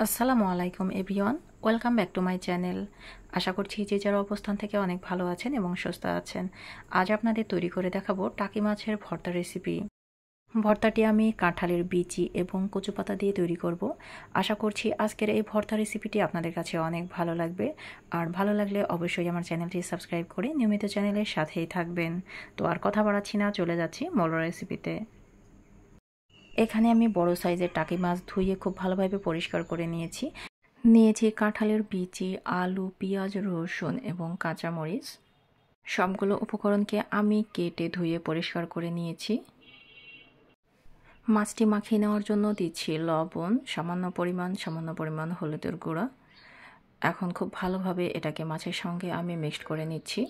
আসসালামু আলাইকুম everyone, welcome back to my channel. আশা করছি যে যারা অবস্থান থেকে অনেক ভালো আছেন এবং সুস্থ আছেন। আজ আপনাদের তৈরি করে দেখাবো টাকি মাছের ভর্তা রেসিপি। ভর্তাটি আমি কাঁঠালের বিচি এবং কচু পাতা দিয়ে তৈরি করব। আশা করছি আজকের এই ভর্তা রেসিপিটি আপনাদের কাছে অনেক ভালো লাগবে। আর ভালো লাগলে অবশ্যই আমার চ্যানেলটি সাবস্ক্রাইব করে নিয়মিত চ্যানেলের সাথেই থাকবেন। তো আর কথা বাড়াচ্ছি না, চলে যাচ্ছি মূল রেসিপিতে। এখানে আমি বড় সাইজের টাকি মাছ ধুয়ে খুব ভালোভাবে পরিষ্কার করে নিয়েছি কাঁঠালের বিচি, আলু, পেঁয়াজ, রসুন এবং কাঁচামরিচ। সবগুলো উপকরণকে আমি কেটে ধুয়ে পরিষ্কার করে নিয়েছি। মাছটি মাখিয়ে নেওয়ার জন্য দিচ্ছি লবণ, সামান্য পরিমাণ হলুদের গুঁড়া। এখন খুব ভালোভাবে এটাকে মাছের সঙ্গে আমি মিক্সড করে নিচ্ছি।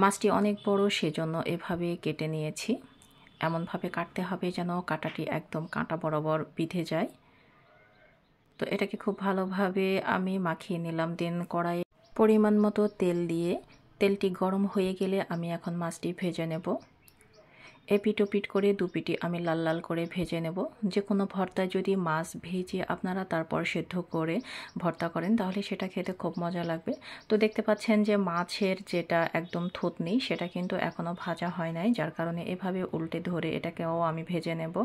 মাছটি অনেক বড়, সেজন্য এভাবে কেটে নিয়েছি। এমনভাবে কাটতে হবে যেন কাঁটাটি একদম কাঁটা বরাবর বিঁধে যায়। তো এটাকে খুব ভালোভাবে আমি মাখিয়ে নিলাম। দেন কড়াইয়ে পরিমাণ মতো তেল দিয়ে তেলটি গরম হয়ে গেলে আমি এখন মাছটি ভেজে নেব। এপিট ওপিট করে দুপিটি আমি লাল লাল করে ভেজে নেব। যে কোনো ভর্তায় যদি মাছ ভেজে আপনারা তারপর সেদ্ধ করে ভর্তা করেন তাহলে সেটা খেতে খুব মজা লাগবে। তো দেখতে পাচ্ছেন যে মাছের যেটা একদম থুতনি সেটা কিন্তু এখনও ভাজা হয় নাই, যার কারণে এভাবে উল্টে ধরে এটাকেও আমি ভেজে নেব।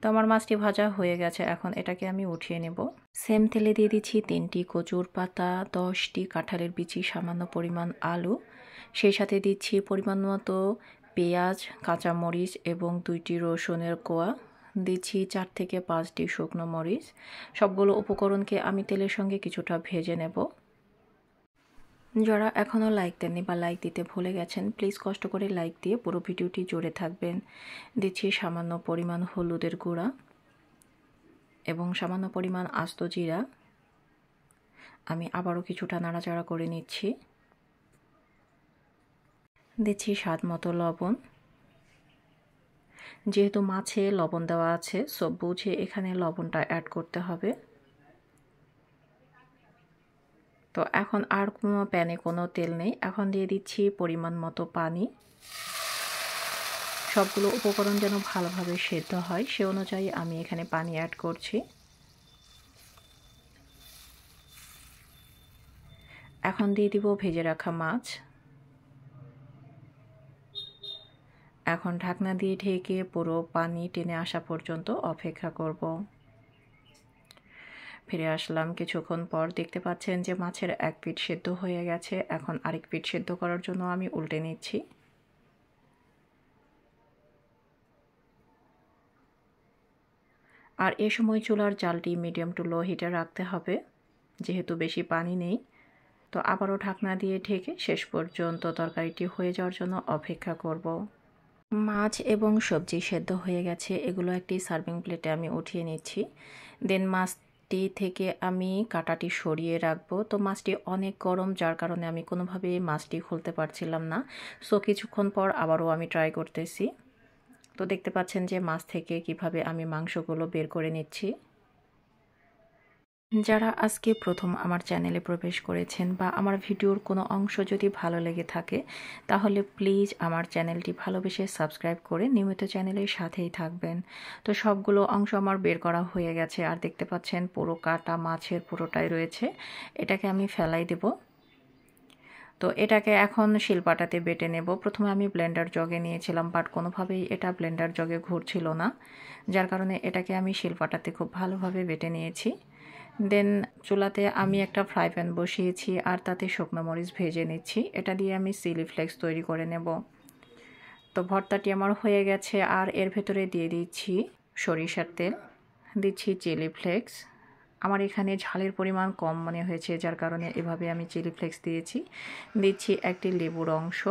তো আমার মাছটি ভাজা হয়ে গেছে, এখন এটাকে আমি উঠিয়ে নেব। সেম তেলে দিয়ে দিচ্ছি 3টি কচুর পাতা, 10টি কাঁঠালের বিচি, সামান্য পরিমাণ আলু, সেই সাথে দিচ্ছি পরিমাণ মতো পেঁয়াজ, কাঁচামরিচ এবং 2টি রসুনের কোয়া, দিচ্ছি 4 থেকে 5টি শুকনো মরিচ। সবগুলো উপকরণকে আমি তেলের সঙ্গে কিছুটা ভেজে নেব। যারা এখনও লাইক দেননি বা লাইক দিতে ভুলে গেছেন, প্লিজ কষ্ট করে লাইক দিয়ে পুরো ভিডিওটি জুড়ে থাকবেন। দিচ্ছি সামান্য পরিমাণ হলুদের গুঁড়া এবং সামান্য পরিমাণ আস্ত জিরা। আমি আবারও কিছুটা নাড়াচাড়া করে নিচ্ছি। দিচ্ছি স্বাদ মতো লবণ। যেহেতু মাছে লবণ দেওয়া আছে, সো বুঝে এখানে লবণটা অ্যাড করতে হবে। তো এখন আর কোনো প্যানে কোনো তেল নেই, এখন দিয়ে দিচ্ছি পরিমাণ মতো পানি। সবগুলো উপকরণ যেন ভালোভাবে সেদ্ধ হয় সে অনুযায়ী আমি এখানে পানি অ্যাড করছি। এখন দিয়ে দিব ভেজে রাখা মাছ। এখন ঢাকনা দিয়ে ঢেকে পুরো পানি টেনে আসা পর্যন্ত অপেক্ষা করব। ফিরে আসলাম কিছুক্ষণ পর। দেখতে পাচ্ছেন যে মাছের এক পিঠ সেদ্ধ হয়ে গেছে। এখন আরেক পিঠ সেদ্ধ করার জন্য আমি উল্টে নিচ্ছি। আর এ সময় চুলার জালটি মিডিয়াম টু লো হিটে রাখতে হবে, যেহেতু বেশি পানি নেই। তো আবারও ঢাকনা দিয়ে ঢেকে শেষ পর্যন্ত তরকারিটি হয়ে যাওয়ার জন্য অপেক্ষা করব। মাছ এবং সবজি সেদ্ধ হয়ে গেছে, এগুলো একটি সার্ভিং প্লেটে আমি উঠিয়ে নিচ্ছি। দেন মাছটি থেকে আমি কাঁটাটি সরিয়ে রাখবো। তো মাছটি অনেক গরম, যার কারণে আমি কোনোভাবেই মাছটি খুলতে পারছিলাম না। সো কিছুক্ষণ পর আবারও আমি ট্রাই করতেছি। তো দেখতে পাচ্ছেন যে মাছ থেকে কিভাবে আমি মাংসগুলো বের করে নিচ্ছি। যারা আজকে প্রথম আমার চ্যানেলে প্রবেশ করেছেন বা আমার ভিডিওর কোনো অংশ যদি ভালো লেগে থাকে, তাহলে প্লিজ আমার চ্যানেলটি ভালোবেসে সাবস্ক্রাইব করে নিয়মিত চ্যানেলের সাথেই থাকবেন। তো সবগুলো অংশ আমার বের করা হয়ে গেছে, আর দেখতে পাচ্ছেন পুরো কাটা মাছের পুরোটাই রয়েছে। এটাকে আমি ফেলাই দেব। তো এটাকে এখন শিলপাটাতে বেটে নেব। প্রথমে আমি ব্লেন্ডার জগে নিয়েছিলাম, বাট কোনোভাবেই এটা ব্লেন্ডার জগে ঘুরছিল না, যার কারণে এটাকে আমি শিলপাটাতে খুব ভালোভাবে বেটে নিয়েছি। দেন চুলাতে আমি একটা ফ্রাই প্যান বসিয়েছি আর তাতে শুকনো মরিচ ভেজে নিচ্ছি। এটা দিয়ে আমি চিলি ফ্লেক্স তৈরি করে নেব। তো ভর্তাটি আমার হয়ে গেছে, আর এর ভেতরে দিয়ে দিচ্ছি সরিষার তেল, দিচ্ছি চিলি ফ্লেক্স। আমার এখানে ঝালের পরিমাণ কম মনে হয়েছে, যার কারণে এভাবে আমি চিলি ফ্লেক্স দিয়েছি। দিচ্ছি একটি লেবুর অংশ।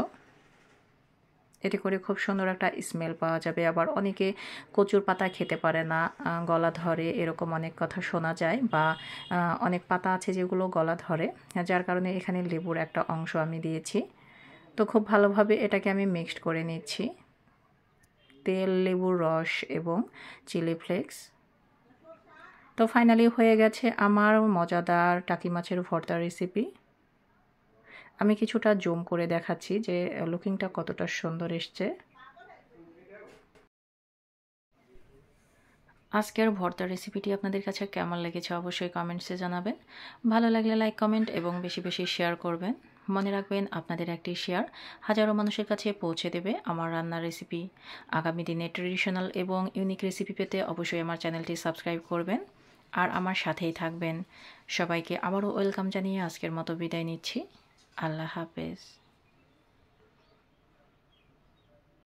এতে করে খুব সুন্দর একটা স্মেল পাওয়া যাবে। আবার অনেকে কচুর পাতা খেতে পারে না, গলা ধরে, এরকম অনেক কথা শোনা যায়, বা অনেক পাতা আছে যেগুলো গলা ধরে, যার কারণে এখানে লেবুর একটা অংশ আমি দিয়েছি। তো খুব ভালোভাবে এটাকে আমি মিক্সড করে নিচ্ছি, তেল, লেবুর রস এবং চিলি ফ্লেক্স। তো ফাইনালি হয়ে গেছে আমার মজাদার টাকি মাছের ভর্তা রেসিপি। আমি কিছুটা জুম করে দেখাচ্ছি যে লুকিংটা কতটা সুন্দর এসছে। আজকের ভর্তার রেসিপিটি আপনাদের কাছে কেমন লেগেছে অবশ্যই কমেন্টসে জানাবেন। ভালো লাগলে লাইক কমেন্ট এবং বেশি বেশি শেয়ার করবেন। মনে রাখবেন আপনাদের একটি শেয়ার হাজারো মানুষের কাছে পৌঁছে দেবে আমার রান্নার রেসিপি। আগামী দিনে ট্রেডিশনাল এবং ইউনিক রেসিপি পেতে অবশ্যই আমার চ্যানেলটি সাবস্ক্রাইব করবেন আর আমার সাথেই থাকবেন। সবাইকে আবারও ওয়েলকাম জানিয়ে আজকের মতো বিদায় নিচ্ছি। আল্লাহ হাফেজ।